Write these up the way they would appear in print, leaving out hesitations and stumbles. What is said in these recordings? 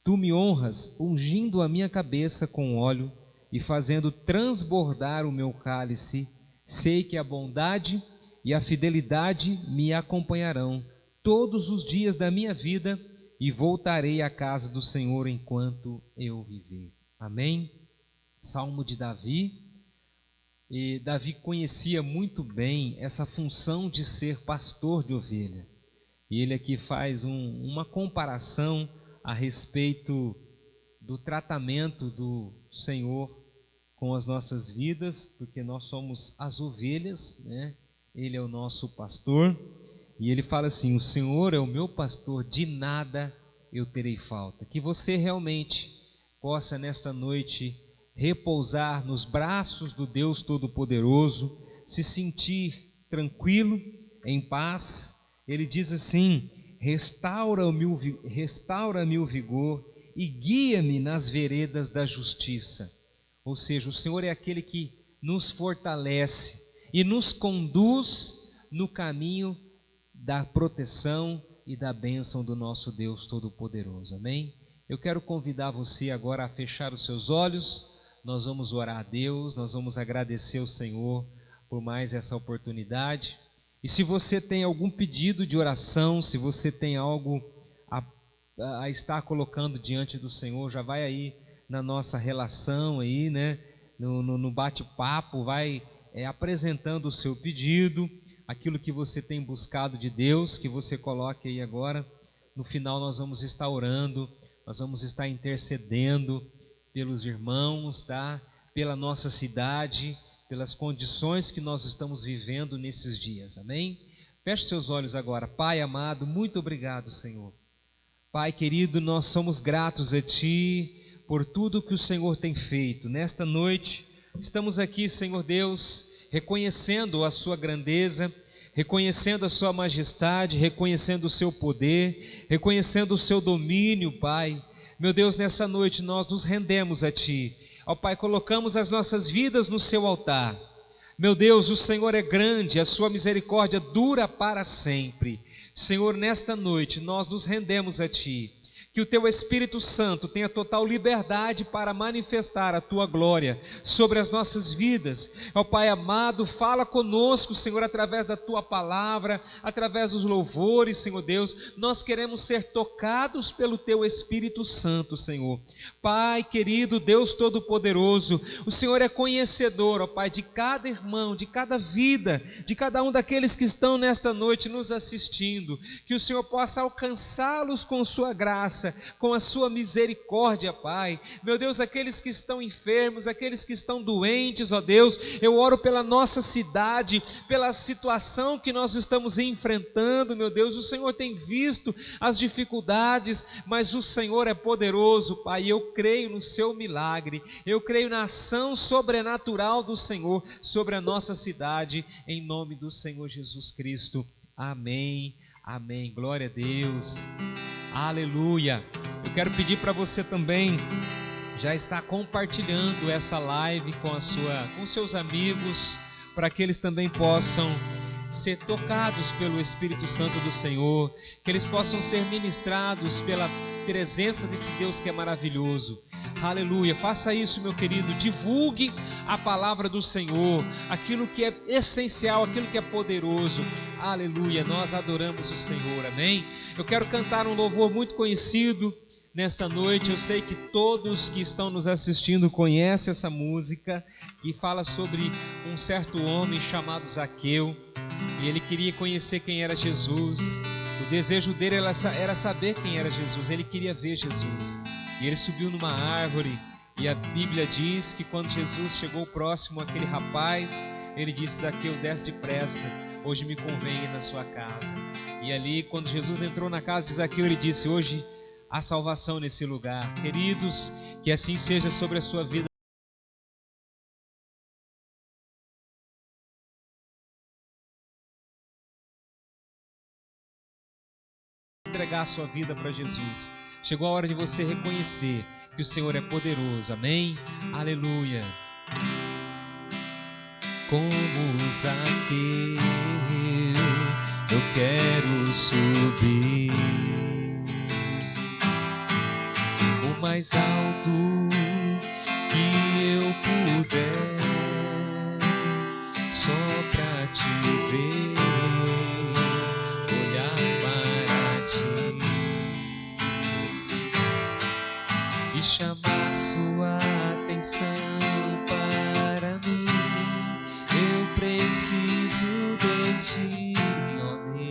Tu me honras, ungindo a minha cabeça com óleo e fazendo transbordar o meu cálice. Sei que a bondade e a fidelidade me acompanharão todos os dias da minha vida e voltarei à casa do Senhor enquanto eu viver. Amém? Salmo de Davi. E Davi conhecia muito bem essa função de ser pastor de ovelha. E ele aqui faz uma comparação a respeito do tratamento do Senhor com as nossas vidas, porque nós somos as ovelhas, né? Ele é o nosso pastor. E ele fala assim: o Senhor é o meu pastor, de nada eu terei falta. Que você realmente possa nesta noite repousar nos braços do Deus Todo-Poderoso, se sentir tranquilo, em paz. Ele diz assim: restaura-me o vigor e guia-me nas veredas da justiça. Ou seja, o Senhor é aquele que nos fortalece e nos conduz no caminho da proteção e da bênção do nosso Deus Todo-Poderoso. Amém? Eu quero convidar você agora a fechar os seus olhos. Nós vamos orar a Deus, nós vamos agradecer ao Senhor por mais essa oportunidade. E se você tem algum pedido de oração, se você tem algo a estar colocando diante do Senhor, já vai aí na nossa relação aí, né? No bate-papo, vai apresentando o seu pedido, aquilo que você tem buscado de Deus, que você coloque aí agora. No final nós vamos estar orando, nós vamos estar intercedendo pelos irmãos, tá? Pela nossa cidade, pelas condições que nós estamos vivendo nesses dias, amém? Feche seus olhos agora. Pai amado, muito obrigado, Senhor. Pai querido, nós somos gratos a Ti por tudo que o Senhor tem feito. Nesta noite, estamos aqui, Senhor Deus, reconhecendo a Sua grandeza, reconhecendo a Sua majestade, reconhecendo o Seu poder, reconhecendo o Seu domínio, Pai. Meu Deus, nessa noite nós nos rendemos a Ti. Ó Pai, colocamos as nossas vidas no Seu altar. Meu Deus, o Senhor é grande, a Sua misericórdia dura para sempre. Senhor, nesta noite nós nos rendemos a Ti. Que o Teu Espírito Santo tenha total liberdade para manifestar a Tua glória sobre as nossas vidas. Ó Pai amado, fala conosco, Senhor, através da Tua palavra, através dos louvores, Senhor Deus. Nós queremos ser tocados pelo Teu Espírito Santo, Senhor. Pai querido, Deus Todo-Poderoso, o Senhor é conhecedor, ó Pai, de cada irmão, de cada vida, de cada um daqueles que estão nesta noite nos assistindo. Que o Senhor possa alcançá-los com Sua graça, com a Sua misericórdia, Pai. Meu Deus, aqueles que estão enfermos, aqueles que estão doentes, ó Deus, eu oro pela nossa cidade, pela situação que nós estamos enfrentando, meu Deus. O Senhor tem visto as dificuldades, mas o Senhor é poderoso, Pai. Eu creio no Seu milagre, eu creio na ação sobrenatural do Senhor sobre a nossa cidade, em nome do Senhor Jesus Cristo. Amém, amém. Glória a Deus. Aleluia. Eu quero pedir para você também já estar compartilhando essa live com seus amigos, para que eles também possam ser tocados pelo Espírito Santo do Senhor, que eles possam ser ministrados pela presença desse Deus que é maravilhoso. Aleluia. Faça isso, meu querido. Divulgue a palavra do Senhor, aquilo que é essencial, aquilo que é poderoso. Aleluia. Nós adoramos o Senhor. Amém. Eu quero cantar um louvor muito conhecido nesta noite. Eu sei que todos que estão nos assistindo conhecem essa música, que fala sobre um certo homem chamado Zaqueu, e ele queria conhecer quem era Jesus. O desejo dele era saber quem era Jesus. Ele queria ver Jesus. E ele subiu numa árvore, e a Bíblia diz que quando Jesus chegou próximo àquele rapaz, ele disse: Zaqueu, desce depressa, hoje me convém ir na sua casa. E ali, quando Jesus entrou na casa de Zaqueu, ele disse: hoje há salvação nesse lugar. Queridos, que assim seja sobre a sua vida. Entregar a sua vida para Jesus. Chegou a hora de você reconhecer que o Senhor é poderoso. Amém? Aleluia. Como Zaqueu, eu quero subir mais alto que eu puder, só pra te ver, olhar para ti e chamar sua atenção para mim. Eu preciso de ti, ó Deus.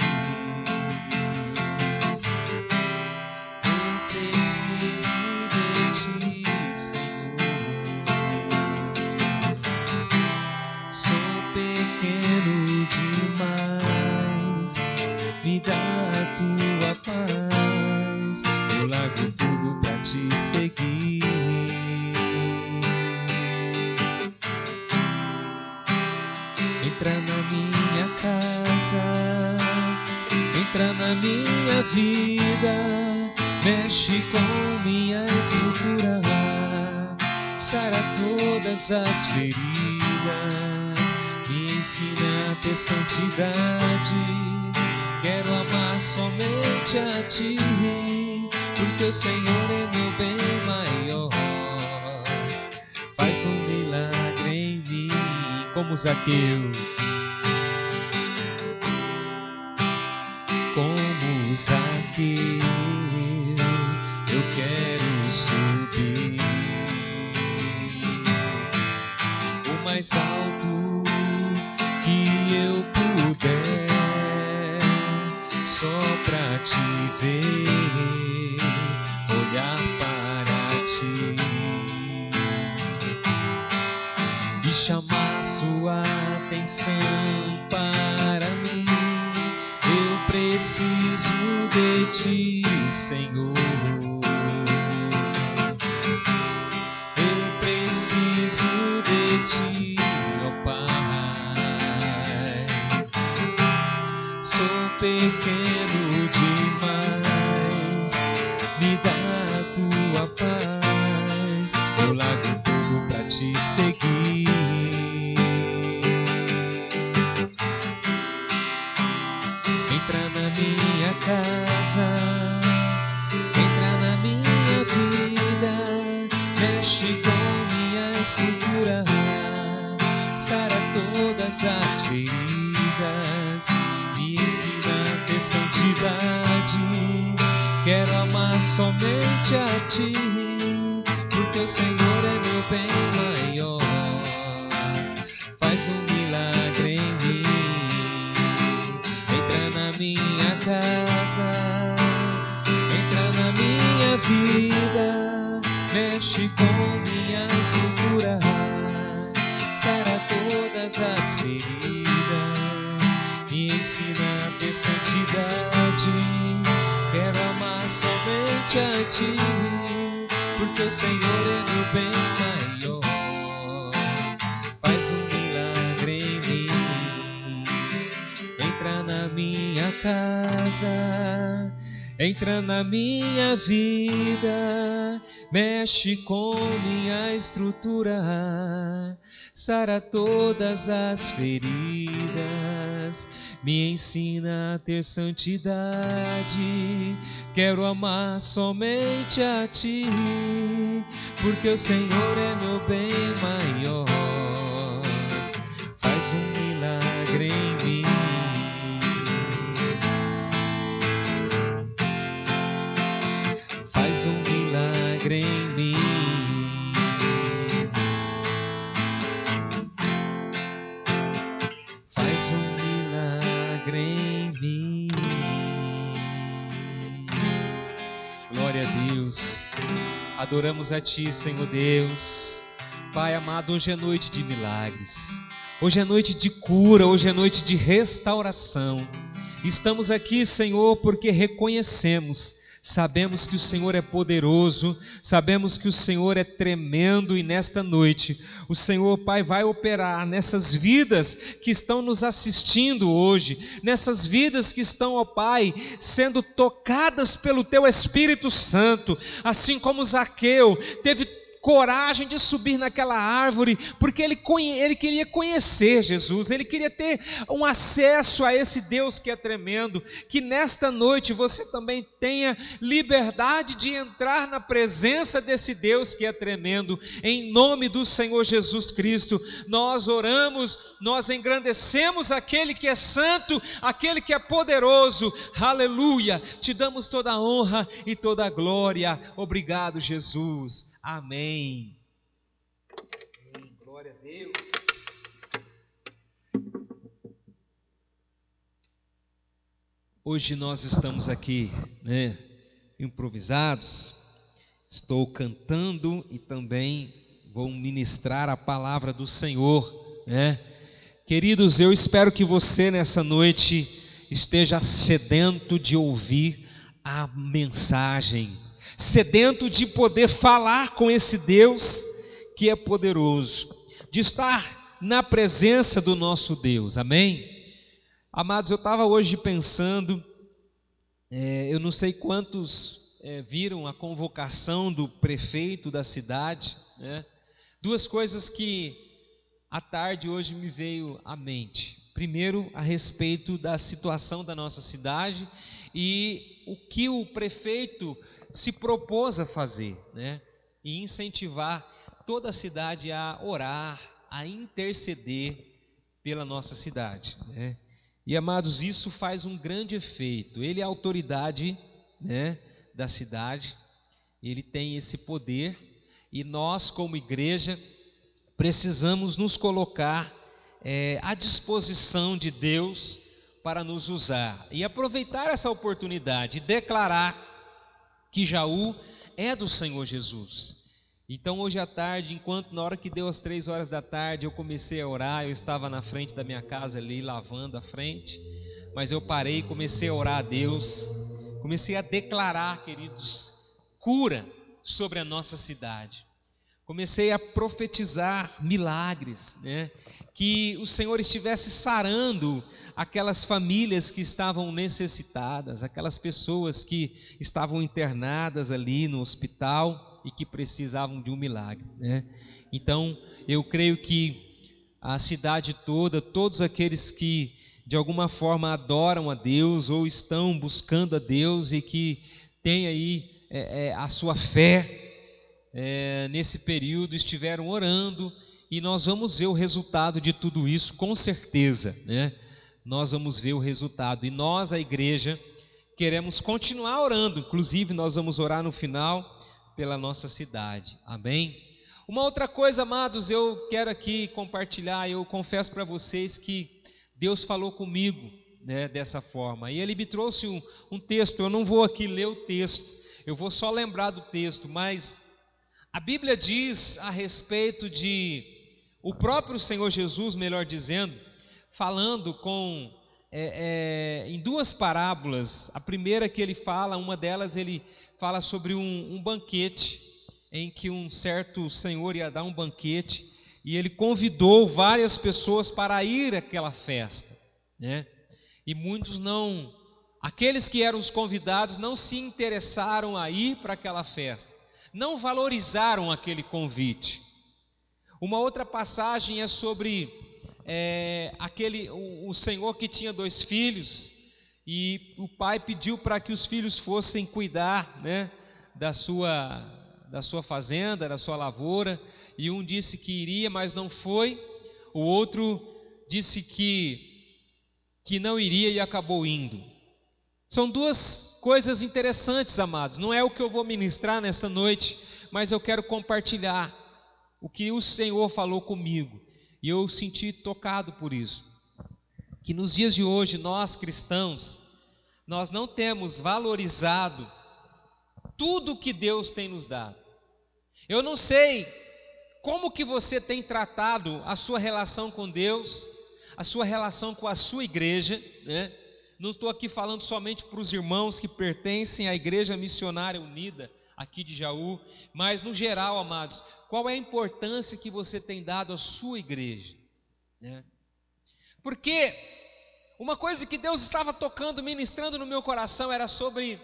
Eu preciso de ti, Senhor. Sou pequeno demais, me dá a tua paz. Eu largo tudo pra te seguir. Entra na minha casa, entra na minha vida, mexe com minha estrutura, sara todas as feridas, me ensina a ter santidade. Quero amar somente a ti, porque o Senhor é meu bem maior. Faz um milagre em mim, como Zaqueu. Como Zaqueu, eu quero subir o mais alto que eu puder, só pra te ver, olhar para ti e chamar sua atenção para mim. Eu preciso de ti, Senhor. Eu preciso de ti, ó Pai. Sou pequeno demais, me dá a tua paz. Eu largo tudo pra te seguir. Entra na minha casa, entra na minha vida, mexe com minha estrutura, sara todas as feridas, me ensina a ter santidade. Quero amar somente a ti, porque o Senhor é meu bem maior. Faz um milagre em mim. Entra na minha casa, entra na minha vida, mexe com minha estrutura, sara todas as feridas, me ensina a ter santidade. Quero amar somente a ti, porque o Senhor é meu bem maior. Faz um milagre em mim. Entra na minha casa, entra na minha vida, mexe com minha estrutura, sara todas as feridas, me ensina a ter santidade. Quero amar somente a ti, porque o Senhor é meu bem maior. Faz um milagre em mim. Faz um milagre em mim. Faz um milagre em mim. Glória a Deus. Adoramos a ti, Senhor Deus. Pai amado, hoje é noite de milagres. Hoje é noite de cura, hoje é noite de restauração. Estamos aqui, Senhor, porque reconhecemos, sabemos que o Senhor é poderoso, sabemos que o Senhor é tremendo, e nesta noite o Senhor, Pai, vai operar nessas vidas que estão nos assistindo hoje, nessas vidas que estão, ó Pai, sendo tocadas pelo Teu Espírito Santo, assim como Zaqueu teve coragem de subir naquela árvore, porque ele queria conhecer Jesus, ele queria ter um acesso a esse Deus que é tremendo. Que nesta noite você também tenha liberdade de entrar na presença desse Deus que é tremendo, em nome do Senhor Jesus Cristo. Nós oramos, nós engrandecemos aquele que é santo, aquele que é poderoso, aleluia, te damos toda a honra e toda a glória. Obrigado, Jesus. Amém. Amém. Glória a Deus. Hoje nós estamos aqui, improvisados. Estou cantando e também vou ministrar a palavra do Senhor, Queridos, eu espero que você nessa noite esteja sedento de ouvir a mensagem, sedento de poder falar com esse Deus que é poderoso, de estar na presença do nosso Deus, amém? Amados, eu estava hoje pensando, eu não sei quantos viram a convocação do prefeito da cidade, Duas coisas que à tarde hoje me veio à mente. Primeiro, a respeito da situação da nossa cidade e o que o prefeito se propôs a fazer, e incentivar toda a cidade a orar, a interceder pela nossa cidade, E amados, isso faz um grande efeito. Ele é a autoridade, da cidade, ele tem esse poder e nós como igreja precisamos nos colocar à disposição de Deus para nos usar e aproveitar essa oportunidade e declarar que Jaú é do Senhor Jesus. Então hoje à tarde, na hora que deu as 3 horas da tarde, eu comecei a orar. Eu estava na frente da minha casa ali, lavando a frente, mas eu parei e comecei a orar a Deus, comecei a declarar, queridos, cura sobre a nossa cidade. Comecei a profetizar milagres, que o Senhor estivesse sarando aquelas famílias que estavam necessitadas, aquelas pessoas que estavam internadas ali no hospital e que precisavam de um milagre, Então, eu creio que a cidade toda, todos aqueles que de alguma forma adoram a Deus ou estão buscando a Deus e que têm aí a sua fé, nesse período estiveram orando, e nós vamos ver o resultado de tudo isso, com certeza, Nós vamos ver o resultado, e nós, a igreja, queremos continuar orando. Inclusive nós vamos orar no final pela nossa cidade, amém? Uma outra coisa, amados, eu quero aqui compartilhar. Eu confesso para vocês que Deus falou comigo, dessa forma, e Ele me trouxe um texto. Eu não vou aqui ler o texto, eu vou só lembrar do texto, mas a Bíblia diz a respeito de o próprio Senhor Jesus, melhor dizendo, falando em 2 parábolas. A primeira que ele fala, uma delas ele fala sobre um banquete, em que um certo senhor ia dar um banquete, e ele convidou várias pessoas para ir àquela festa, E muitos aqueles que eram os convidados não se interessaram a ir para aquela festa, não valorizaram aquele convite. Uma outra passagem é sobre o senhor que tinha 2 filhos, e o pai pediu para que os filhos fossem cuidar, da sua fazenda, da sua lavoura, e um disse que iria, mas não foi. O outro disse que não iria e acabou indo. São 2 coisas interessantes, amados. Não é o que eu vou ministrar nessa noite, mas eu quero compartilhar o que o Senhor falou comigo, e eu senti tocado por isso. Que nos dias de hoje, nós cristãos, nós não temos valorizado tudo que Deus tem nos dado. Eu não sei como que você tem tratado a sua relação com Deus, a sua relação com a sua igreja, Não estou aqui falando somente para os irmãos que pertencem à Igreja Missionária Unida aqui de Jaú, mas no geral, amados, qual é a importância que você tem dado à sua igreja, Porque uma coisa que Deus estava tocando, ministrando no meu coração, era sobre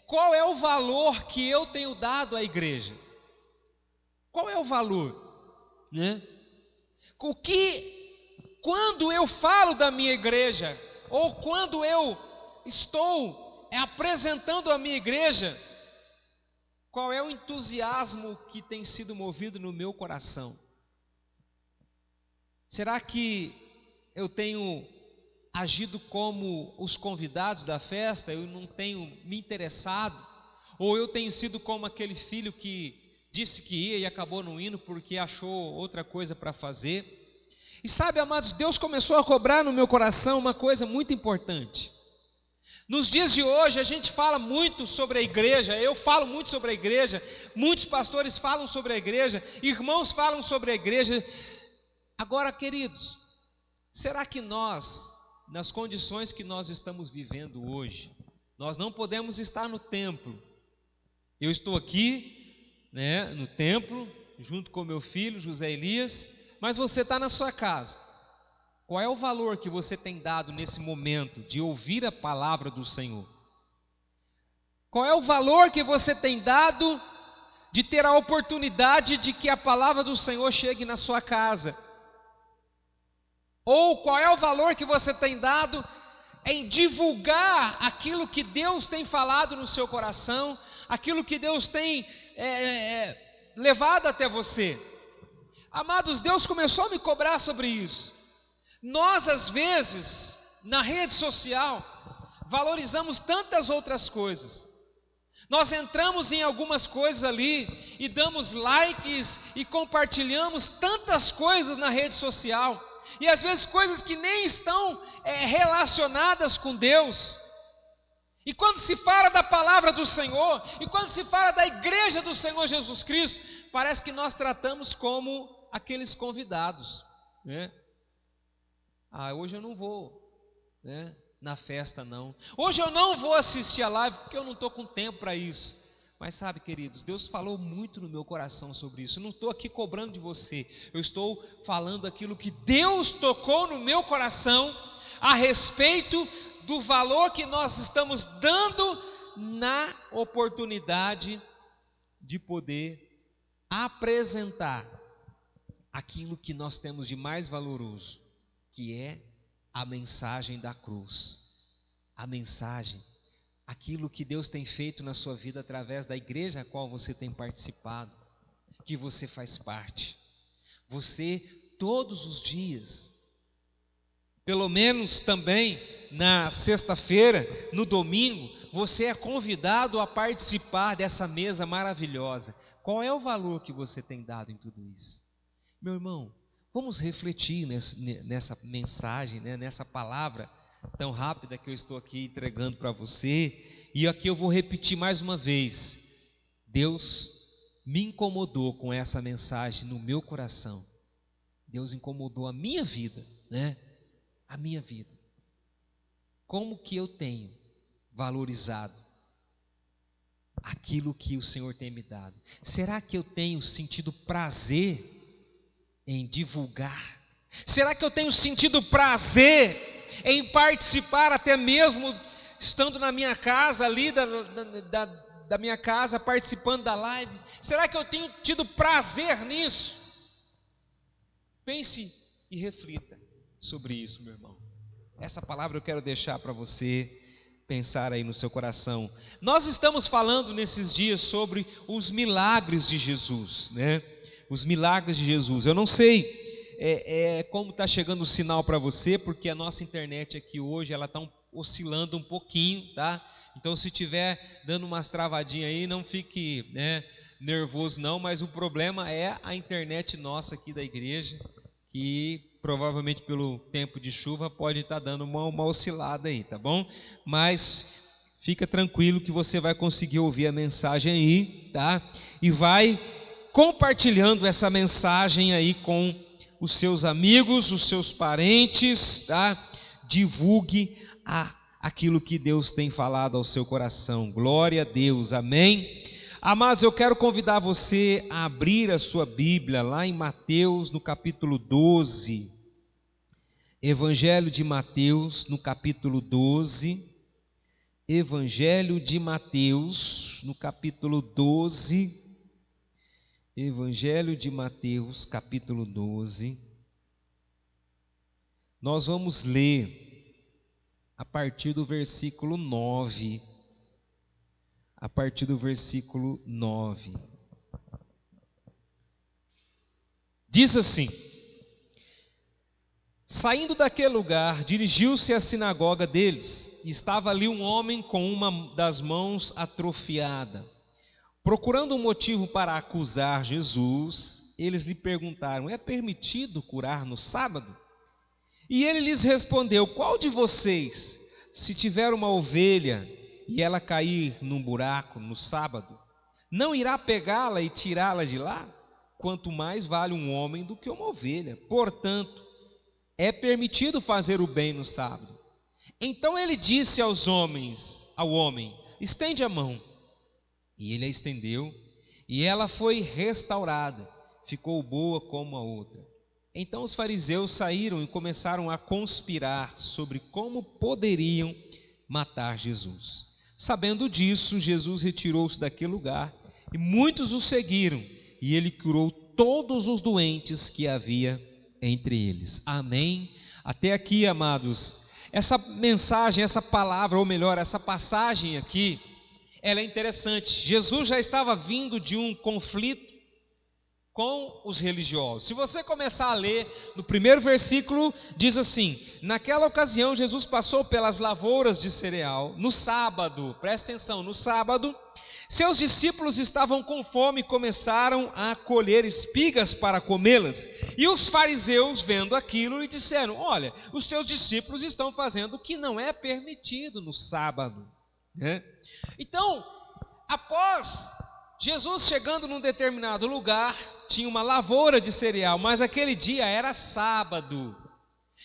qual é o valor que eu tenho dado à igreja? Qual é o valor, né? Quando eu falo da minha igreja, ou quando eu estou apresentando a minha igreja, qual é o entusiasmo que tem sido movido no meu coração? Será que eu tenho agido como os convidados da festa, eu não tenho me interessado? Ou eu tenho sido como aquele filho que disse que ia e acabou não indo porque achou outra coisa para fazer? E sabe, amados, Deus começou a cobrar no meu coração uma coisa muito importante. Nos dias de hoje a gente fala muito sobre a igreja, eu falo muito sobre a igreja, muitos pastores falam sobre a igreja, irmãos falam sobre a igreja. Agora, queridos, será que nós, nas condições que nós estamos vivendo hoje, nós não podemos estar no templo? Eu estou aqui, no templo, junto com meu filho José Elias, mas você está na sua casa. Qual é o valor que você tem dado nesse momento de ouvir a palavra do Senhor? Qual é o valor que você tem dado de ter a oportunidade de que a palavra do Senhor chegue na sua casa? Ou qual é o valor que você tem dado em divulgar aquilo que Deus tem falado no seu coração, aquilo que Deus tem levado até você? Amados, Deus começou a me cobrar sobre isso. Nós, às vezes, na rede social, valorizamos tantas outras coisas. Nós entramos em algumas coisas ali e damos likes e compartilhamos tantas coisas na rede social. E às vezes coisas que nem estão relacionadas com Deus. E quando se fala da palavra do Senhor, e quando se fala da igreja do Senhor Jesus Cristo, parece que nós tratamos como aqueles convidados, né? Hoje eu não vou, na festa não. Hoje eu não vou assistir a live porque eu não estou com tempo para isso. Mas sabe, queridos, Deus falou muito no meu coração sobre isso. Eu não estou aqui cobrando de você. Eu estou falando aquilo que Deus tocou no meu coração a respeito do valor que nós estamos dando na oportunidade de poder apresentar aquilo que nós temos de mais valoroso, que é a mensagem da cruz. A mensagem, aquilo que Deus tem feito na sua vida através da igreja a qual você tem participado, que você faz parte. Você, todos os dias, pelo menos também na sexta-feira, no domingo, você é convidado a participar dessa mesa maravilhosa. Qual é o valor que você tem dado em tudo isso? Meu irmão, vamos refletir nessa mensagem, nessa palavra tão rápida que eu estou aqui entregando para você. E aqui eu vou repetir mais uma vez. Deus me incomodou com essa mensagem no meu coração. Deus incomodou a minha vida, A minha vida. Como que eu tenho valorizado aquilo que o Senhor tem me dado? Será que eu tenho sentido prazer em divulgar? Será que eu tenho sentido prazer em participar, até mesmo estando na minha casa ali, da minha casa, participando da live? Será que eu tenho tido prazer nisso? Pense e reflita sobre isso, meu irmão. Essa palavra eu quero deixar para você pensar aí no seu coração. Nós estamos falando nesses dias sobre os milagres de Jesus, Os milagres de Jesus. Eu não sei como está chegando o sinal para você, porque a nossa internet aqui hoje ela está oscilando um pouquinho, tá? Então se estiver dando umas travadinhas aí, não fique nervoso não, mas o problema é a internet nossa aqui da igreja, que provavelmente pelo tempo de chuva pode estar dando uma oscilada aí, tá bom? Mas fica tranquilo que você vai conseguir ouvir a mensagem aí, tá? E vai compartilhando essa mensagem aí com os seus amigos, os seus parentes, tá? Divulgue aquilo que Deus tem falado ao seu coração. Glória a Deus, amém? Amados, eu quero convidar você a abrir a sua Bíblia lá em Mateus, no capítulo 12. Evangelho de Mateus, no capítulo 12, Evangelho de Mateus, no capítulo 12. Evangelho de Mateus, capítulo 12. Nós vamos ler a partir do versículo 9. A partir do versículo 9. Diz assim: saindo daquele lugar, dirigiu-se à sinagoga deles, e estava ali um homem com uma das mãos atrofiada. Procurando um motivo para acusar Jesus, eles lhe perguntaram: é permitido curar no sábado? E ele lhes respondeu: qual de vocês, se tiver uma ovelha e ela cair num buraco no sábado, não irá pegá-la e tirá-la de lá? Quanto mais vale um homem do que uma ovelha. Portanto, é permitido fazer o bem no sábado. Então ele disse ao homem: estende a mão. E ele a estendeu, e ela foi restaurada, ficou boa como a outra. Então os fariseus saíram e começaram a conspirar sobre como poderiam matar Jesus. Sabendo disso, Jesus retirou-se daquele lugar, e muitos o seguiram, e ele curou todos os doentes que havia entre eles. Amém? Até aqui, amados, essa mensagem, essa palavra, ou melhor, essa passagem aqui, ela é interessante. Jesus já estava vindo de um conflito com os religiosos. Se você começar a ler, no primeiro versículo diz assim: naquela ocasião Jesus passou pelas lavouras de cereal, no sábado, presta atenção, no sábado, seus discípulos estavam com fome e começaram a colher espigas para comê-las. E os fariseus, vendo aquilo, lhe disseram: olha, os teus discípulos estão fazendo o que não é permitido no sábado, né? Então, após Jesus chegando num determinado lugar, tinha uma lavoura de cereal, mas aquele dia era sábado.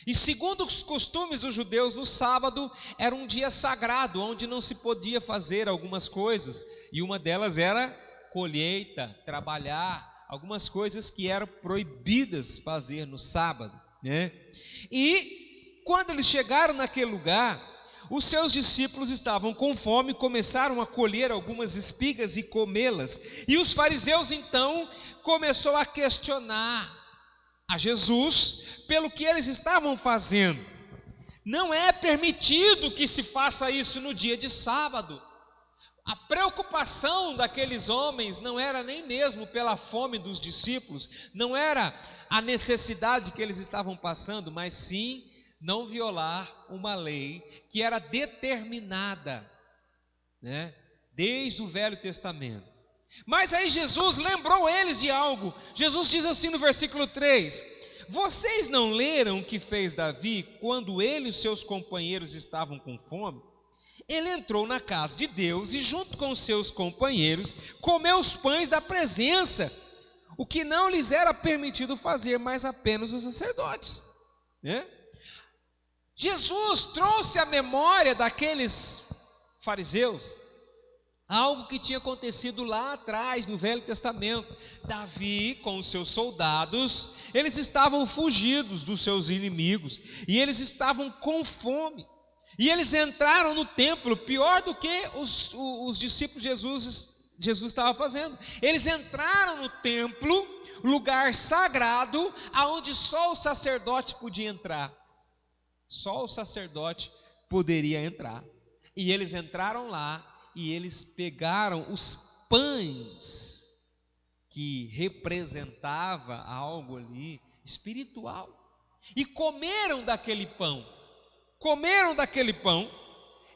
E segundo os costumes dos judeus, no sábado era um dia sagrado, onde não se podia fazer algumas coisas. E uma delas era colheita, trabalhar, algumas coisas que eram proibidas fazer no sábado, né? E quando eles chegaram naquele lugar, os seus discípulos estavam com fome e começaram a colher algumas espigas e comê-las. E os fariseus então começaram a questionar a Jesus pelo que eles estavam fazendo. Não é permitido que se faça isso no dia de sábado. A preocupação daqueles homens não era nem mesmo pela fome dos discípulos, não era a necessidade que eles estavam passando, mas sim não violar uma lei que era determinada, né, desde o Velho Testamento. Mas aí Jesus lembrou eles de algo. Jesus diz assim no versículo 3: vocês não leram o que fez Davi quando ele e os seus companheiros estavam com fome? Ele entrou na casa de Deus e junto com os seus companheiros comeu os pães da presença, o que não lhes era permitido fazer, mas apenas os sacerdotes, né? Jesus trouxe à memória daqueles fariseus algo que tinha acontecido lá atrás no Velho Testamento. Davi com os seus soldados, eles estavam fugidos dos seus inimigos e eles estavam com fome. E eles entraram no templo, pior do que os discípulos de Jesus estava fazendo. Eles entraram no templo, lugar sagrado, aonde só o sacerdote podia entrar. Só o sacerdote poderia entrar. E eles entraram lá e eles pegaram os pães que representava algo ali espiritual e comeram daquele pão. Comeram daquele pão.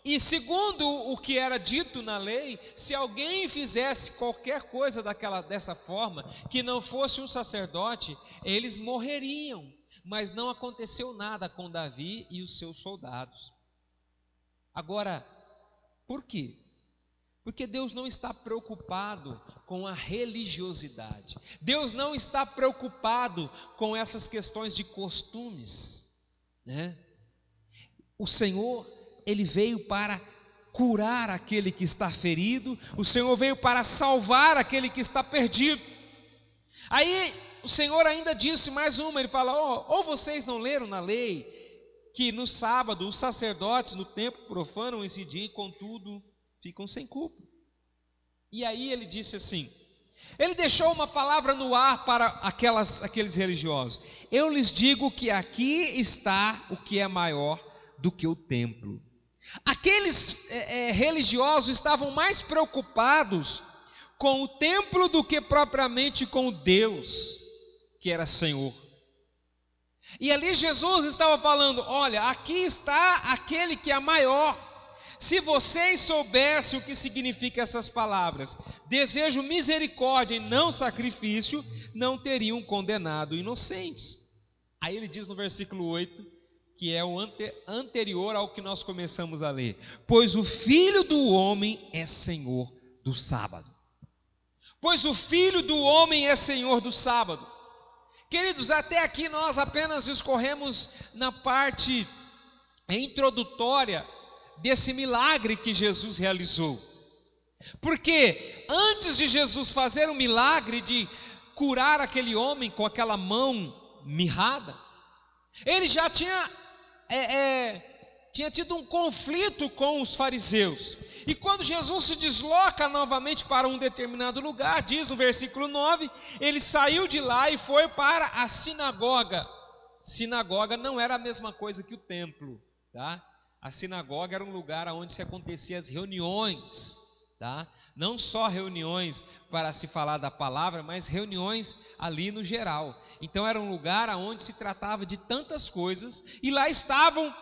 E segundo o que era dito na lei, se alguém fizesse qualquer coisa dessa forma, que não fosse um sacerdote, eles morreriam. Mas não aconteceu nada com Davi e os seus soldados. Agora, por quê? Porque Deus não está preocupado com a religiosidade. Deus não está preocupado com essas questões de costumes, né? O Senhor, Ele veio para curar aquele que está ferido. O Senhor veio para salvar aquele que está perdido. Aí o Senhor ainda disse mais uma, Ele fala: ou vocês não leram na lei que no sábado os sacerdotes no templo profanam esse dia e contudo ficam sem culpa. E aí ele disse assim, ele deixou uma palavra no ar para aqueles religiosos: eu lhes digo que aqui está o que é maior do que o templo. Aqueles religiosos estavam mais preocupados com o templo do que propriamente com o Deus, que era Senhor. E ali Jesus estava falando: olha, aqui está aquele que é maior. Se vocês soubessem o que significa essas palavras, desejo misericórdia e não sacrifício, não teriam condenado inocentes. Aí ele diz no versículo 8, que é o anterior ao que nós começamos a ler: pois o Filho do Homem é Senhor do sábado. Pois o Filho do Homem é Senhor do sábado. Queridos, até aqui nós apenas escorremos na parte introdutória desse milagre que Jesus realizou. Porque antes de Jesus fazer o milagre de curar aquele homem com aquela mão mirrada, ele já tinha tido um conflito com os fariseus. E quando Jesus se desloca novamente para um determinado lugar, diz no versículo 9, ele saiu de lá e foi para a sinagoga. Sinagoga não era a mesma coisa que o templo, tá? A sinagoga era um lugar onde se aconteciam as reuniões, tá? Não só reuniões para se falar da palavra, mas reuniões ali no geral. Então era um lugar onde se tratava de tantas coisas, e lá estavam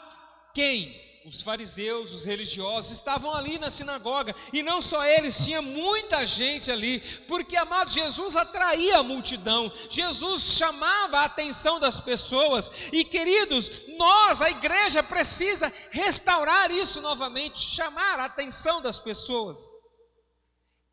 quem? Os fariseus, os religiosos, estavam ali na sinagoga, e não só eles, tinha muita gente ali, porque, amado, Jesus atraía a multidão, Jesus chamava a atenção das pessoas, e queridos, nós, a igreja, precisa restaurar isso novamente, chamar a atenção das pessoas.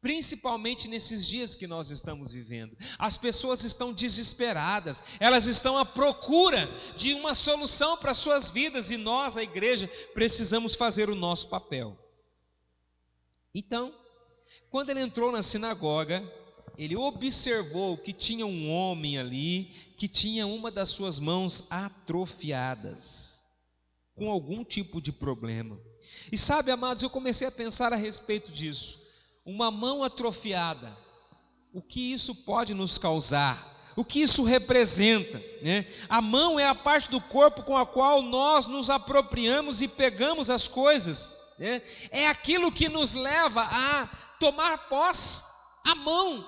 Principalmente nesses dias que nós estamos vivendo, as pessoas estão desesperadas, elas estão à procura de uma solução para as suas vidas, e nós, a igreja, precisamos fazer o nosso papel. Então, quando ele entrou na sinagoga, ele observou que tinha um homem ali, que tinha uma das suas mãos atrofiadas, com algum tipo de problema. E sabe, amados, eu comecei a pensar a respeito disso. Uma mão atrofiada, o que isso pode nos causar? O que isso representa, né? A mão é a parte do corpo com a qual nós nos apropriamos e pegamos as coisas, né? É aquilo que nos leva a tomar posse, a mão.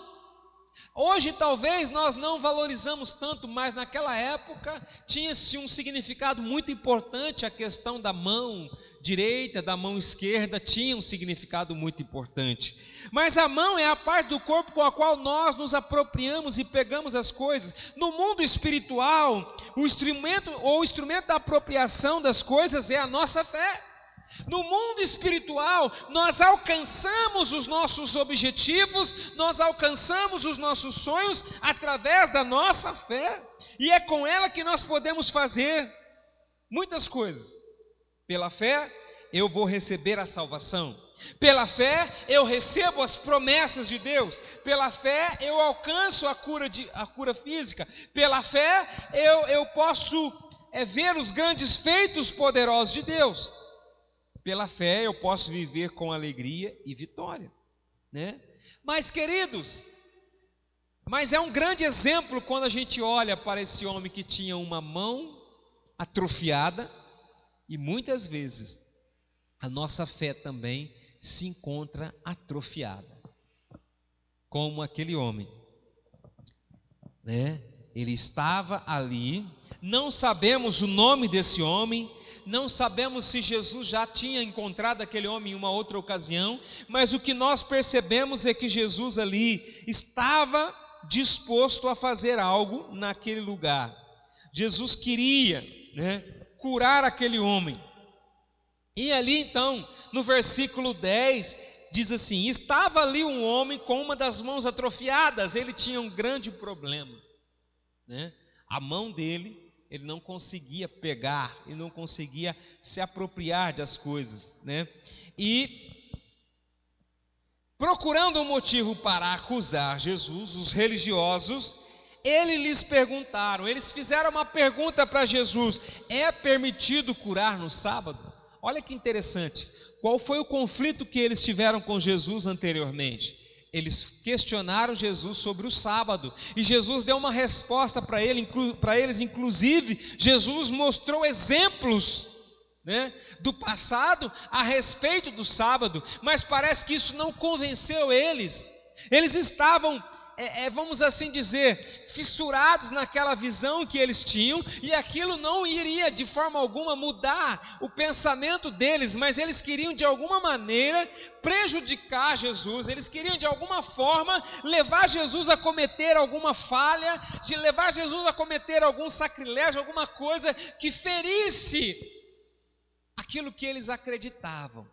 Hoje talvez nós não valorizamos tanto, mas naquela época tinha-se um significado muito importante. A questão da mão direita, da mão esquerda, tinha um significado muito importante. Mas a mão é a parte do corpo com a qual nós nos apropriamos e pegamos as coisas. No mundo espiritual, o instrumento da apropriação das coisas é a nossa fé. No mundo espiritual, nós alcançamos os nossos objetivos, nós alcançamos os nossos sonhos através da nossa fé, e é com ela que nós podemos fazer muitas coisas. Pela fé, eu vou receber a salvação. Pela fé, eu recebo as promessas de Deus. Pela fé, eu alcanço a cura física. Pela fé, eu posso ver os grandes feitos poderosos de Deus. Pela fé eu posso viver com alegria e vitória, né? Mas, queridos, é um grande exemplo quando a gente olha para esse homem que tinha uma mão atrofiada, e muitas vezes a nossa fé também se encontra atrofiada, como aquele homem, né? Ele estava ali, não sabemos o nome desse homem, não sabemos se Jesus já tinha encontrado aquele homem em uma outra ocasião, mas o que nós percebemos é que Jesus ali estava disposto a fazer algo naquele lugar. Jesus queria, né, curar aquele homem. E ali então, no versículo 10, diz assim: estava ali um homem com uma das mãos atrofiadas. Ele tinha um grande problema, né? A mão dele, ele não conseguia pegar, ele não conseguia se apropriar das coisas, né? E procurando um motivo para acusar Jesus, os religiosos eles fizeram uma pergunta para Jesus: é permitido curar no sábado? Olha que interessante, qual foi o conflito que eles tiveram com Jesus anteriormente? Eles questionaram Jesus sobre o sábado, e Jesus deu uma resposta para eles, inclusive Jesus mostrou exemplos, do passado a respeito do sábado, mas parece que isso não convenceu eles. Eles estavam, vamos assim dizer, fissurados naquela visão que eles tinham, e aquilo não iria de forma alguma mudar o pensamento deles, mas eles queriam de alguma maneira prejudicar Jesus, eles queriam de alguma forma levar Jesus a cometer alguma falha, de levar Jesus a cometer algum sacrilégio, alguma coisa que ferisse aquilo que eles acreditavam,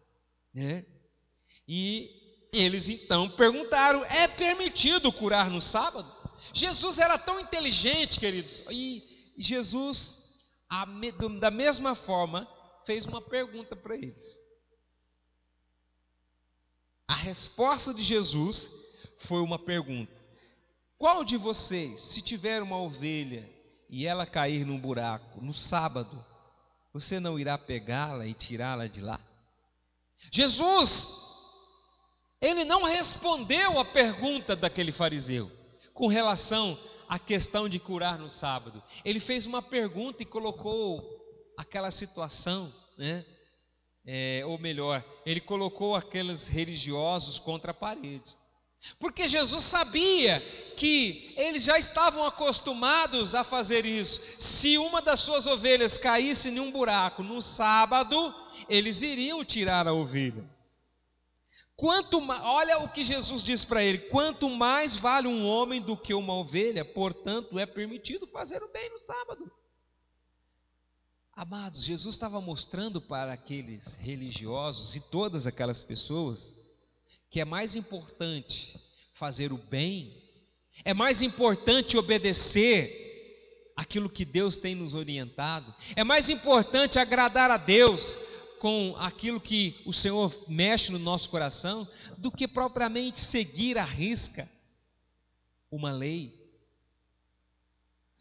E eles então perguntaram: é permitido curar no sábado? Jesus era tão inteligente, queridos, e Jesus, da mesma forma, fez uma pergunta para eles. A resposta de Jesus foi uma pergunta: qual de vocês, se tiver uma ovelha e ela cair num buraco no sábado, você não irá pegá-la e tirá-la de lá? Jesus, ele não respondeu a pergunta daquele fariseu com relação à questão de curar no sábado. Ele fez uma pergunta e colocou aquela situação, ou melhor, ele colocou aqueles religiosos contra a parede. Porque Jesus sabia que eles já estavam acostumados a fazer isso. Se uma das suas ovelhas caísse em um buraco no sábado, eles iriam tirar a ovelha. Olha o que Jesus diz para ele: quanto mais vale um homem do que uma ovelha, portanto é permitido fazer o bem no sábado. Amados, Jesus estava mostrando para aqueles religiosos e todas aquelas pessoas que é mais importante fazer o bem, é mais importante obedecer aquilo que Deus tem nos orientado, é mais importante agradar a Deus com aquilo que o Senhor mexe no nosso coração, do que propriamente seguir à risca uma lei.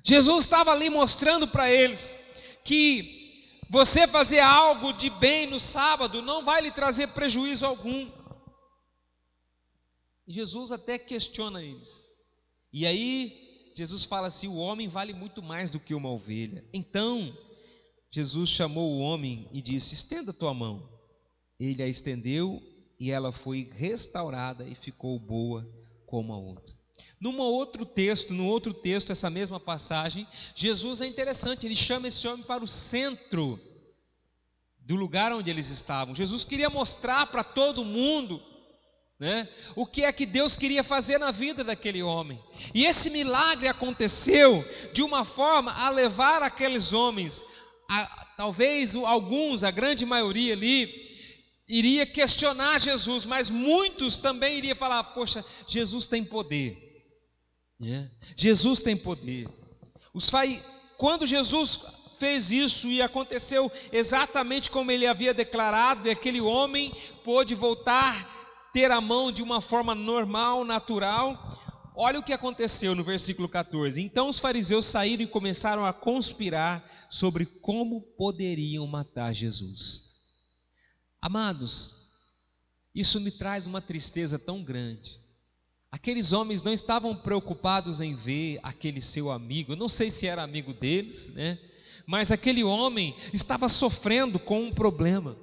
Jesus estava ali mostrando para eles que você fazer algo de bem no sábado não vai lhe trazer prejuízo algum. Jesus até questiona eles. E aí Jesus fala assim: o homem vale muito mais do que uma ovelha. Então Jesus chamou o homem e disse: estenda a tua mão. Ele a estendeu e ela foi restaurada e ficou boa como a outra. No outro texto, essa mesma passagem, Jesus é interessante, ele chama esse homem para o centro do lugar onde eles estavam. Jesus queria mostrar para todo mundo, o que é que Deus queria fazer na vida daquele homem. E esse milagre aconteceu de uma forma a levar aqueles homens, talvez alguns, a grande maioria ali, iria questionar Jesus, mas muitos também iriam falar: poxa, Jesus tem poder. Jesus tem poder. Quando Jesus fez isso e aconteceu exatamente como ele havia declarado, e aquele homem pôde voltar ter a mão de uma forma normal, natural. Olha o que aconteceu no versículo 14. Então os fariseus saíram e começaram a conspirar sobre como poderiam matar Jesus. Amados, isso me traz uma tristeza tão grande. Aqueles homens não estavam preocupados em ver aquele seu amigo, eu não sei se era amigo deles, mas aquele homem estava sofrendo com um problema.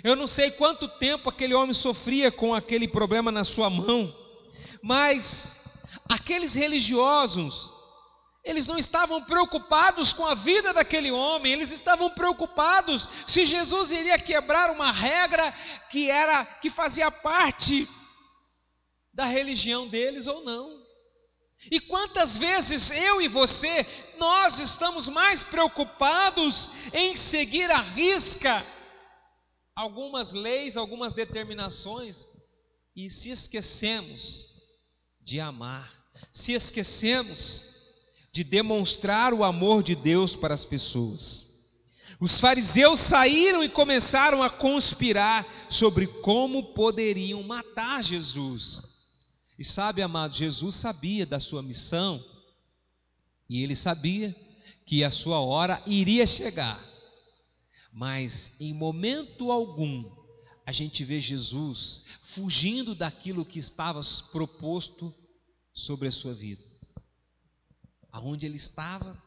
Eu não sei quanto tempo aquele homem sofria com aquele problema na sua mão, mas aqueles religiosos, eles não estavam preocupados com a vida daquele homem, eles estavam preocupados se Jesus iria quebrar uma regra que fazia parte da religião deles ou não. E quantas vezes eu e você, nós estamos mais preocupados em seguir à risca algumas leis, algumas determinações, e se esquecemos de amar, se esquecemos de demonstrar o amor de Deus para as pessoas. Os fariseus saíram e começaram a conspirar sobre como poderiam matar Jesus. E sabe, amado, Jesus sabia da sua missão, E ele sabia que a sua hora iria chegar. Mas em momento algum a gente vê Jesus fugindo daquilo que estava proposto sobre a sua vida. Aonde ele estava,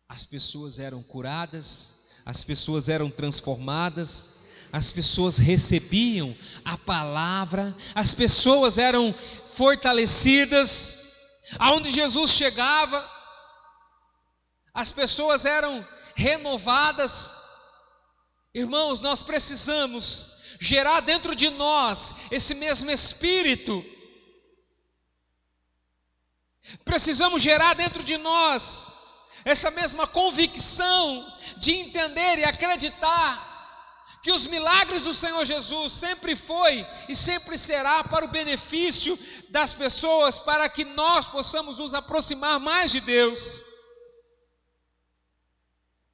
as pessoas eram curadas, as pessoas eram transformadas, as pessoas recebiam a palavra, as pessoas eram fortalecidas. Aonde Jesus chegava, as pessoas eram renovadas. Irmãos, nós precisamos gerar dentro de nós esse mesmo espírito. Precisamos gerar dentro de nós essa mesma convicção de entender e acreditar que os milagres do Senhor Jesus sempre foi e sempre será para o benefício das pessoas, para que nós possamos nos aproximar mais de Deus.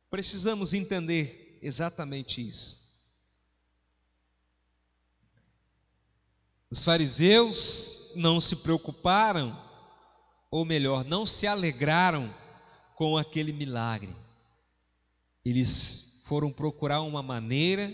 Precisamos entender exatamente isso. Os fariseus não se preocuparam, ou melhor, não se alegraram com aquele milagre. Eles foram procurar uma maneira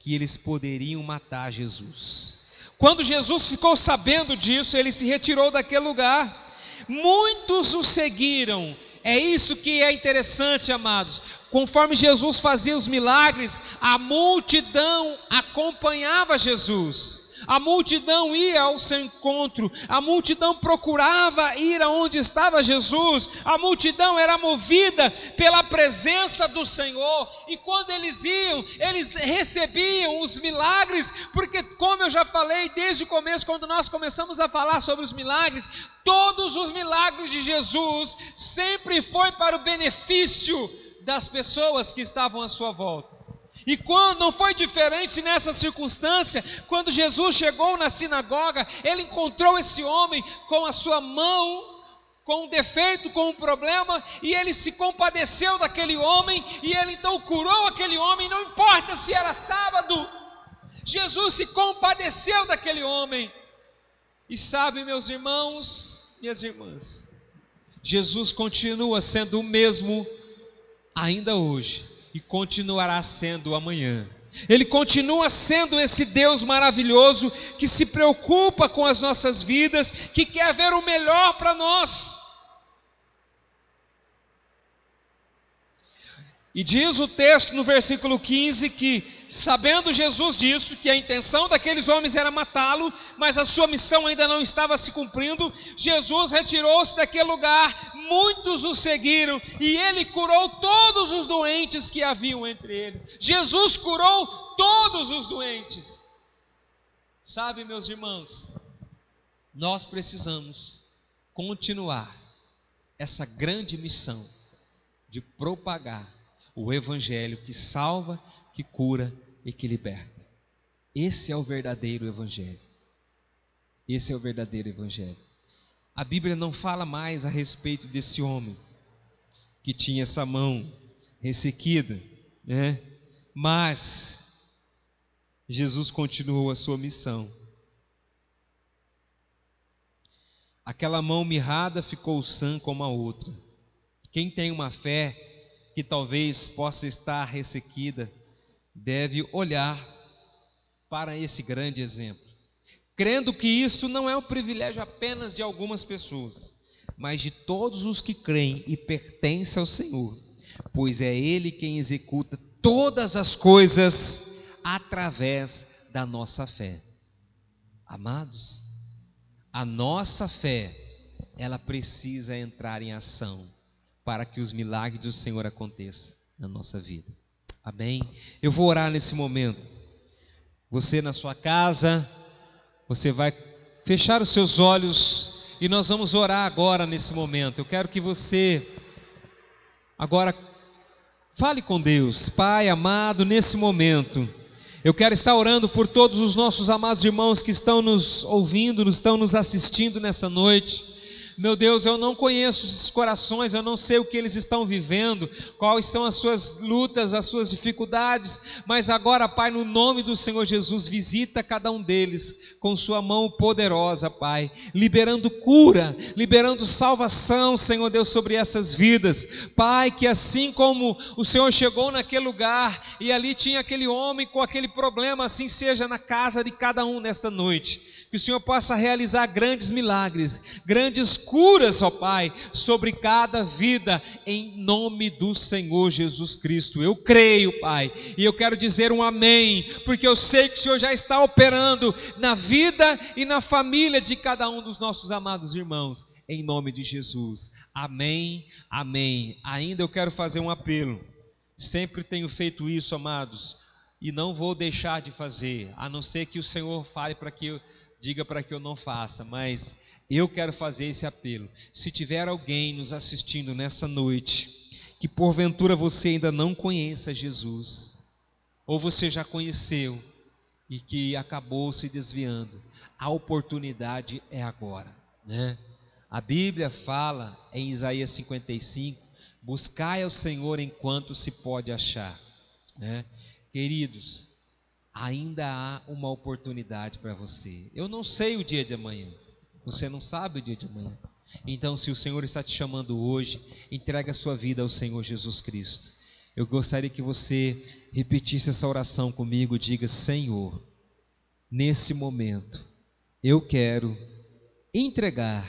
que eles poderiam matar Jesus. Quando Jesus ficou sabendo disso, ele se retirou daquele lugar. Muitos o seguiram. É isso que é interessante, amados. Conforme Jesus fazia os milagres, a multidão acompanhava Jesus. A multidão ia ao seu encontro, a multidão procurava ir aonde estava Jesus, a multidão era movida pela presença do Senhor, e quando eles iam, eles recebiam os milagres, porque como eu já falei desde o começo, quando nós começamos a falar sobre os milagres, todos os milagres de Jesus sempre foi para o benefício das pessoas que estavam à sua volta. E quando não foi diferente nessa circunstância, quando Jesus chegou na sinagoga, ele encontrou esse homem com a sua mão, com um defeito, com um problema, e ele se compadeceu daquele homem, e ele então curou aquele homem, não importa se era sábado, Jesus se compadeceu daquele homem. E sabe, meus irmãos, minhas irmãs, Jesus continua sendo o mesmo ainda hoje. E continuará sendo amanhã. Ele continua sendo esse Deus maravilhoso que se preocupa com as nossas vidas, que quer ver o melhor para nós. E diz o texto no versículo 15 que, sabendo Jesus disso, que a intenção daqueles homens era matá-lo, mas a sua missão ainda não estava se cumprindo, Jesus retirou-se daquele lugar, muitos o seguiram, e ele curou todos os doentes que haviam entre eles. Jesus curou todos os doentes. Sabe, meus irmãos, nós precisamos continuar essa grande missão de propagar o Evangelho que salva, que cura e que liberta. Esse é o verdadeiro Evangelho. Esse é o verdadeiro Evangelho. A Bíblia não fala mais a respeito desse homem que tinha essa mão ressequida, né? Mas Jesus continuou a sua missão. Aquela mão mirrada ficou sã como a outra. Quem tem uma fé que talvez possa estar ressequida, deve olhar para esse grande exemplo, crendo que isso não é um privilégio apenas de algumas pessoas, mas de todos os que creem e pertencem ao Senhor, pois é Ele quem executa todas as coisas através da nossa fé. Amados, a nossa fé, ela precisa entrar em ação, para que os milagres do Senhor aconteçam na nossa vida. Amém? Eu vou orar nesse momento. Você na sua casa, você vai fechar os seus olhos e nós vamos orar agora nesse momento. Eu quero que você agora fale com Deus. Pai amado, nesse momento eu quero estar orando por todos os nossos amados irmãos que estão nos ouvindo, estão nos assistindo nessa noite. Meu Deus, eu não conheço esses corações, eu não sei o que eles estão vivendo, quais são as suas lutas, as suas dificuldades, mas agora, Pai, no nome do Senhor Jesus, visita cada um deles com sua mão poderosa, Pai, liberando cura, liberando salvação, Senhor Deus, sobre essas vidas. Pai, que assim como o Senhor chegou naquele lugar e ali tinha aquele homem com aquele problema, assim seja na casa de cada um nesta noite. Que o Senhor possa realizar grandes milagres, grandes curas, ó Pai, sobre cada vida, em nome do Senhor Jesus Cristo. Eu creio, Pai, e eu quero dizer um amém, porque eu sei que o Senhor já está operando na vida e na família de cada um dos nossos amados irmãos, em nome de Jesus. Amém, amém. Ainda eu quero fazer um apelo, sempre tenho feito isso, amados, e não vou deixar de fazer, a não ser que o Senhor fale para que eu diga para que eu não faça, mas eu quero fazer esse apelo. Se tiver alguém nos assistindo nessa noite, que porventura você ainda não conheça Jesus, ou você já conheceu e que acabou se desviando, a oportunidade é agora, né? A Bíblia fala em Isaías 55, buscai ao Senhor enquanto se pode achar, né? Queridos, ainda há uma oportunidade para você. Eu não sei o dia de amanhã, você não sabe o dia de amanhã. Então, se o Senhor está te chamando hoje, entrega a sua vida ao Senhor Jesus Cristo. Eu gostaria que você repetisse essa oração comigo. Diga: Senhor, nesse momento eu quero entregar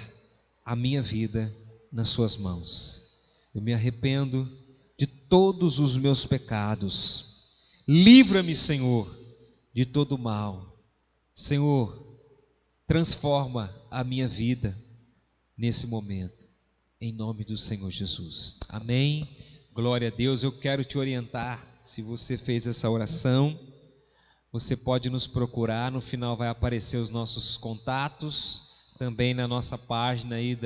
a minha vida nas suas mãos. Eu me arrependo de todos os meus pecados. Livra-me, Senhor, de todo mal. Senhor, transforma a minha vida nesse momento, em nome do Senhor Jesus. Amém. Glória a Deus. Eu quero te orientar. Se você fez essa oração, você pode nos procurar. No final vai aparecer os nossos contatos. Também na nossa página aí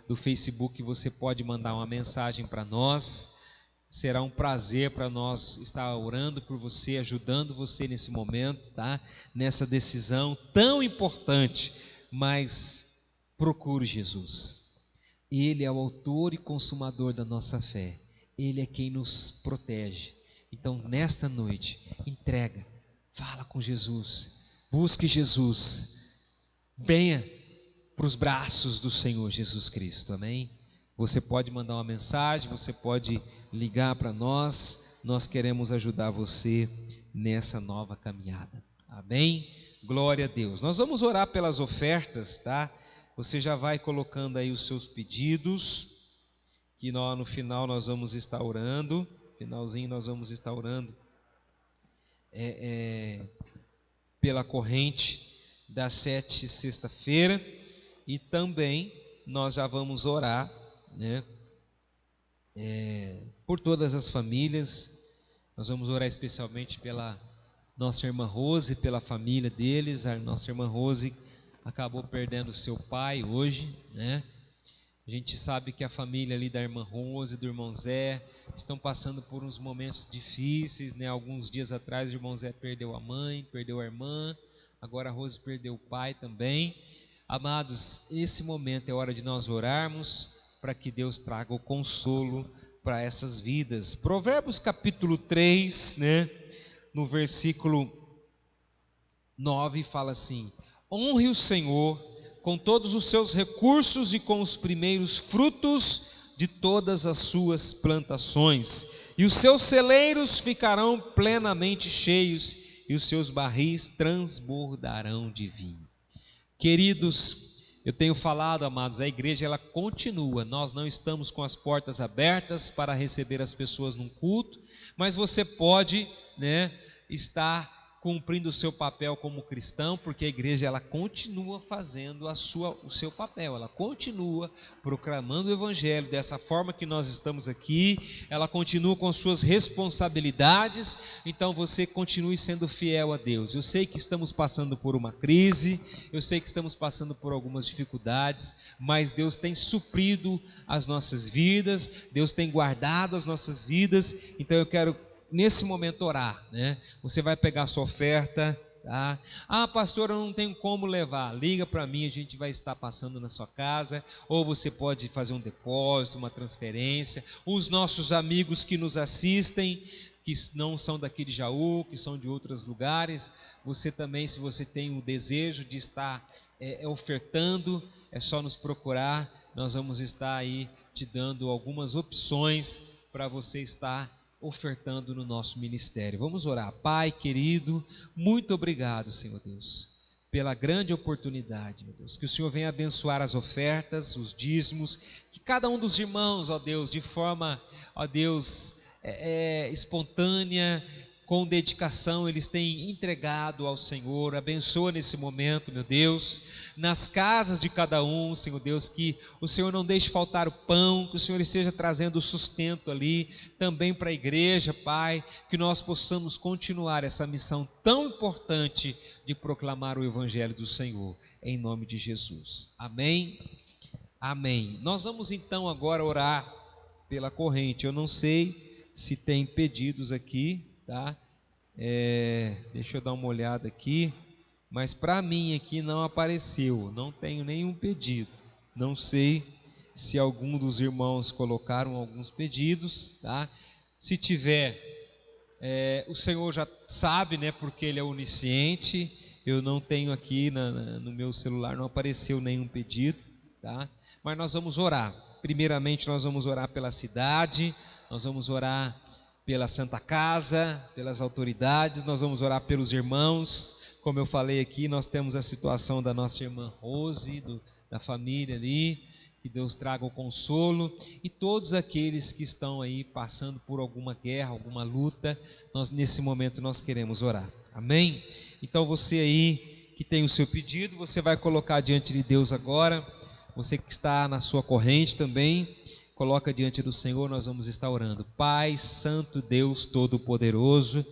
do Facebook você pode mandar uma mensagem para nós. Será um prazer para nós estar orando por você, ajudando você nesse momento, tá? Nessa decisão tão importante, mas procure Jesus. Ele é o autor e consumador da nossa fé. Ele é quem nos protege. Então, nesta noite, entrega, fala com Jesus, busque Jesus, venha para os braços do Senhor Jesus Cristo, amém? Você pode mandar uma mensagem, você pode ligar para nós, nós queremos ajudar você nessa nova caminhada, amém? Glória a Deus. Nós vamos orar pelas ofertas, tá? Você já vai colocando aí os seus pedidos, que no final nós vamos estar orando, finalzinho nós vamos estar orando pela corrente das 7 sexta-feira, e também nós já vamos orar, né, por todas as famílias. Nós vamos orar especialmente pela nossa irmã Rose, pela família deles. A nossa irmã Rose acabou perdendo seu pai hoje, né? A gente sabe que a família ali da irmã Rose, do irmão Zé, estão passando por uns momentos difíceis, né? Alguns dias atrás o irmão Zé perdeu a mãe, perdeu a irmã, agora a Rose perdeu o pai também. Amados, esse momento é hora de nós orarmos para que Deus traga o consolo para essas vidas. Provérbios capítulo 3, né, no versículo 9 fala assim: honre o Senhor com todos os seus recursos e com os primeiros frutos de todas as suas plantações, e os seus celeiros ficarão plenamente cheios, e os seus barris transbordarão de vinho. Queridos, eu tenho falado, amados, a igreja ela continua. Nós não estamos com as portas abertas para receber as pessoas num culto, mas você pode, né, estar cumprindo o seu papel como cristão, porque a igreja ela continua fazendo o seu papel, ela continua proclamando o evangelho dessa forma que nós estamos aqui, ela continua com suas responsabilidades. Então você continue sendo fiel a Deus. Eu sei que estamos passando por uma crise, eu sei que estamos passando por algumas dificuldades, mas Deus tem suprido as nossas vidas, Deus tem guardado as nossas vidas. Então eu quero nesse momento orar, né? Você vai pegar a sua oferta, tá? Ah, pastor, eu não tenho como levar. Liga para mim, a gente vai estar passando na sua casa, ou você pode fazer um depósito, uma transferência. Os nossos amigos que nos assistem, que não são daqui de Jaú, que são de outros lugares, você também, se você tem o desejo de estar ofertando, é só nos procurar, nós vamos estar aí te dando algumas opções para você estar ofertando no nosso ministério. Vamos orar. Pai querido, muito obrigado, Senhor Deus, pela grande oportunidade, meu Deus, que o Senhor venha abençoar as ofertas, os dízimos, que cada um dos irmãos, ó Deus, de forma, ó Deus, espontânea, com dedicação, eles têm entregado ao Senhor. Abençoa nesse momento, meu Deus, nas casas de cada um, Senhor Deus, que o Senhor não deixe faltar o pão, que o Senhor esteja trazendo o sustento ali, também para a igreja, Pai, que nós possamos continuar essa missão tão importante de proclamar o Evangelho do Senhor, em nome de Jesus. Amém? Amém. Nós vamos então agora orar pela corrente. Eu não sei se tem pedidos aqui, tá? Deixa eu dar uma olhada aqui, mas para mim aqui não apareceu, não tenho nenhum pedido. Não sei se algum dos irmãos colocaram alguns pedidos, tá? Se tiver, o Senhor já sabe, né? Porque Ele é onisciente. Eu não tenho aqui no meu celular, não apareceu nenhum pedido, tá? Mas nós vamos orar. Primeiramente nós vamos orar pela cidade, nós vamos orar pela Santa Casa, pelas autoridades, nós vamos orar pelos irmãos. Como eu falei aqui, nós temos a situação da nossa irmã Rose, da família ali, que Deus traga o consolo, e todos aqueles que estão aí passando por alguma guerra, alguma luta, nesse momento nós queremos orar, amém? Então você aí que tem o seu pedido, você vai colocar diante de Deus agora. Você que está na sua corrente também, coloca diante do Senhor, nós vamos estar orando. Pai, Santo Deus Todo-Poderoso,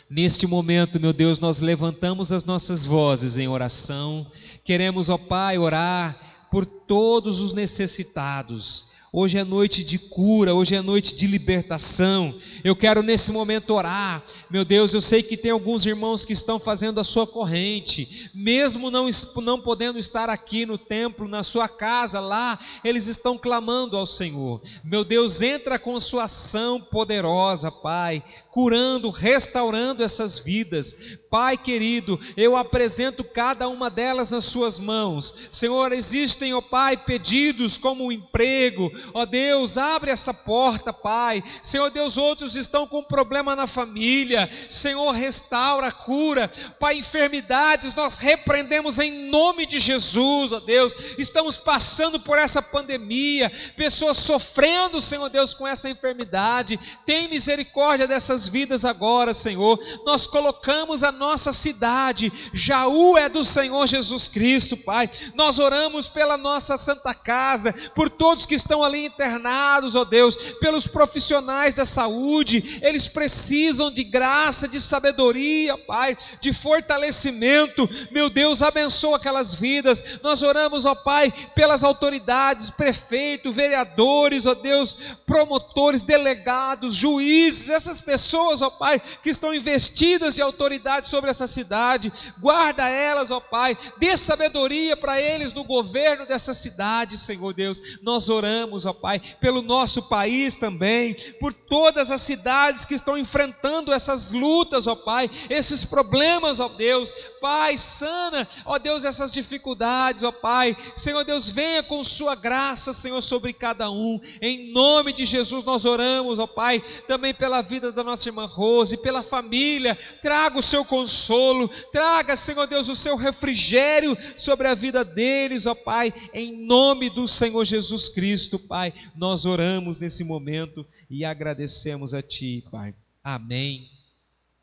neste momento, meu Deus, nós levantamos as nossas vozes em oração. Queremos, ó Pai, orar por todos os necessitados. Hoje é noite de cura, hoje é noite de libertação. Eu quero nesse momento orar. Meu Deus, eu sei que tem alguns irmãos que estão fazendo a sua corrente, mesmo não podendo estar aqui no templo, na sua casa, lá, eles estão clamando ao Senhor. Meu Deus, entra com sua ação poderosa, Pai, curando, restaurando essas vidas. Pai querido, eu apresento cada uma delas nas suas mãos. Senhor, existem, ó Pai, pedidos como o emprego. Ó Deus, abre essa porta, Pai. Senhor Deus, outros estão com problema na família. Senhor, restaura, cura. Pai, enfermidades nós repreendemos em nome de Jesus, ó Deus. Estamos passando por essa pandemia, pessoas sofrendo, Senhor Deus, com essa enfermidade. Tem misericórdia dessas vidas agora, Senhor. Nós colocamos a nossa cidade, Jaú é do Senhor Jesus Cristo, Pai. Nós oramos pela nossa Santa Casa, por todos que estão ali internados, ó Deus, pelos profissionais da saúde. Eles precisam de graça, de sabedoria, Pai, de fortalecimento. Meu Deus, abençoa aquelas vidas. Nós oramos, ó Pai, pelas autoridades, prefeito, vereadores, ó Deus, promotores, delegados, juízes, essas pessoas, ó Pai, que estão investidas de autoridade sobre essa cidade. Guarda elas, ó Pai, dê sabedoria para eles no governo dessa cidade, Senhor Deus. Nós oramos, ó Pai, pelo nosso país também, por todas as cidades que estão enfrentando essas lutas, ó Pai, esses problemas, ó Deus. Pai, sana, ó Deus, essas dificuldades, ó Pai. Senhor Deus, venha com sua graça, Senhor, sobre cada um. Em nome de Jesus nós oramos, ó Pai, também pela vida da nossa irmã Rose, pela família. Traga o seu consolo, traga, Senhor Deus, o seu refrigério sobre a vida deles, ó Pai, em nome do Senhor Jesus Cristo, Pai. Nós oramos nesse momento e agradecemos a Ti, Pai. Amém,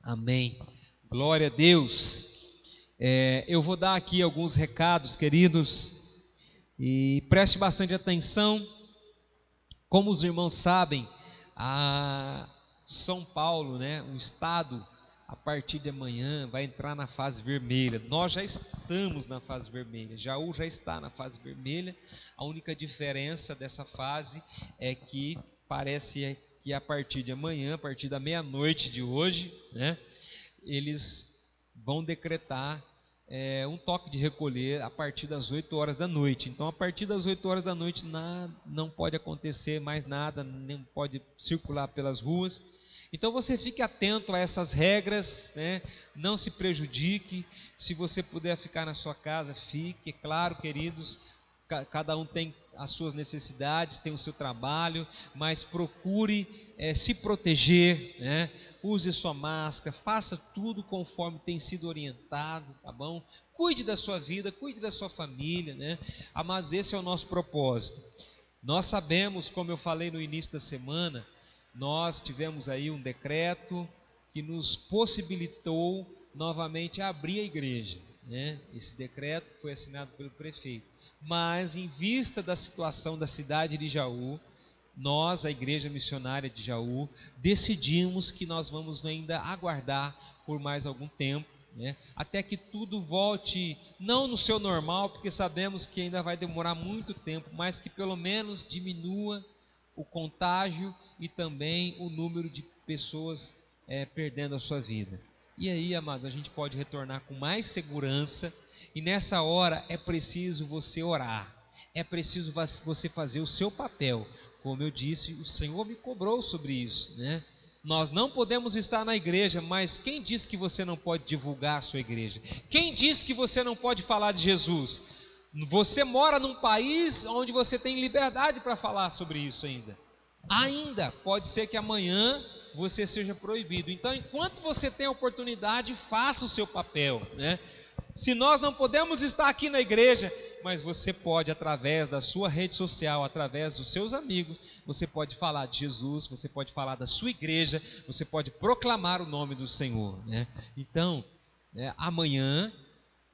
amém. Glória a Deus. Eu vou dar aqui alguns recados, queridos, e preste bastante atenção. Como os irmãos sabem, São Paulo, né, o estado, a partir de amanhã vai entrar na fase vermelha. Nós já estamos na fase vermelha, Jaú já está na fase vermelha. A única diferença dessa fase é que parece que a partir de amanhã, a partir da meia-noite de hoje, né, eles vão decretar um toque de recolher a partir das 8 horas da noite. Então, a partir das 8 horas da noite, não pode acontecer mais nada, nem pode circular pelas ruas. Então, você fique atento a essas regras, né? Não se prejudique. Se você puder ficar na sua casa, fique. É claro, queridos, cada um tem as suas necessidades, tem o seu trabalho, mas procure se proteger, né? Use sua máscara, faça tudo conforme tem sido orientado, tá bom? Cuide da sua vida, cuide da sua família, né? Amados, esse é o nosso propósito. Nós sabemos, como eu falei no início da semana, nós tivemos aí um decreto que nos possibilitou novamente abrir a igreja, né? Esse decreto foi assinado pelo prefeito. Mas, em vista da situação da cidade de Jaú, nós, a Igreja Missionária de Jaú, decidimos que nós vamos ainda aguardar por mais algum tempo, né? Até que tudo volte, não no seu normal, porque sabemos que ainda vai demorar muito tempo, mas que pelo menos diminua o contágio e também o número de pessoas perdendo a sua vida. E aí, amados, a gente pode retornar com mais segurança. E nessa hora é preciso você orar, é preciso você fazer o seu papel. Como eu disse, o Senhor me cobrou sobre isso, né? Nós não podemos estar na igreja, mas quem disse que você não pode divulgar a sua igreja? Quem disse que você não pode falar de Jesus? Você mora num país onde você tem liberdade para falar sobre isso ainda. Ainda pode ser que amanhã você seja proibido. Então, enquanto você tem a oportunidade, faça o seu papel, né? Se nós não podemos estar aqui na igreja, mas você pode, através da sua rede social, através dos seus amigos, você pode falar de Jesus, você pode falar da sua igreja, você pode proclamar o nome do Senhor, né? Então, amanhã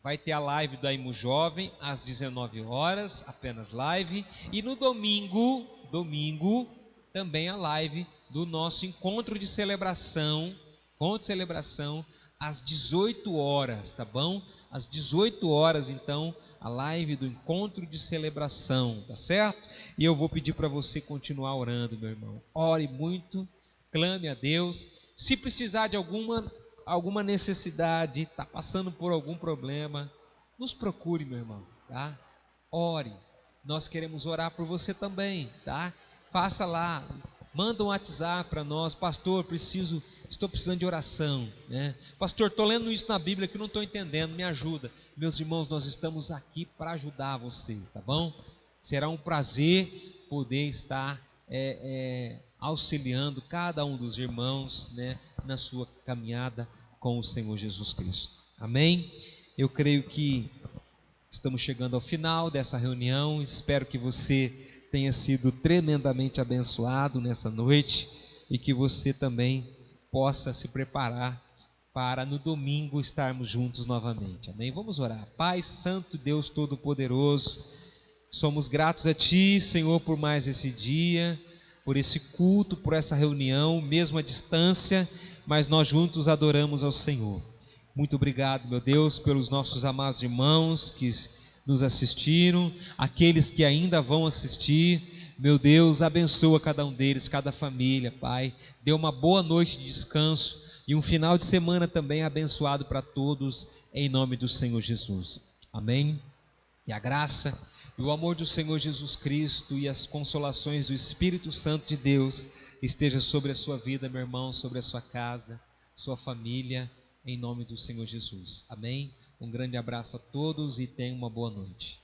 vai ter a live da Imo Jovem às 19 horas, apenas live, e no domingo também a live do nosso encontro de celebração, às 18 horas, tá bom? Às 18 horas, então, a live do encontro de celebração, tá certo? E eu vou pedir para você continuar orando, meu irmão. Ore muito, clame a Deus. Se precisar de alguma necessidade, está passando por algum problema, nos procure, meu irmão, tá? Ore. Nós queremos orar por você também, tá? Faça lá, manda um WhatsApp para nós, pastor, estou precisando de oração, né? Pastor, estou lendo isso na Bíblia que não estou entendendo, me ajuda. Meus irmãos, nós estamos aqui para ajudar você, tá bom? Será um prazer poder estar auxiliando cada um dos irmãos, né, na sua caminhada com o Senhor Jesus Cristo. Amém? Eu creio que estamos chegando ao final dessa reunião. Espero que você tenha sido tremendamente abençoado nessa noite e que você também possa se preparar para no domingo estarmos juntos novamente. Amém? Vamos orar. Pai Santo, Deus Todo-Poderoso, somos gratos a Ti, Senhor, por mais esse dia, por esse culto, por essa reunião, mesmo à distância, mas nós juntos adoramos ao Senhor. Muito obrigado, meu Deus, pelos nossos amados irmãos que nos assistiram, aqueles que ainda vão assistir. Meu Deus, abençoa cada um deles, cada família, Pai. Dê uma boa noite de descanso e um final de semana também abençoado para todos, em nome do Senhor Jesus. Amém? E a graça e o amor do Senhor Jesus Cristo e as consolações do Espírito Santo de Deus esteja sobre a sua vida, meu irmão, sobre a sua casa, sua família, em nome do Senhor Jesus. Amém? Um grande abraço a todos e tenham uma boa noite.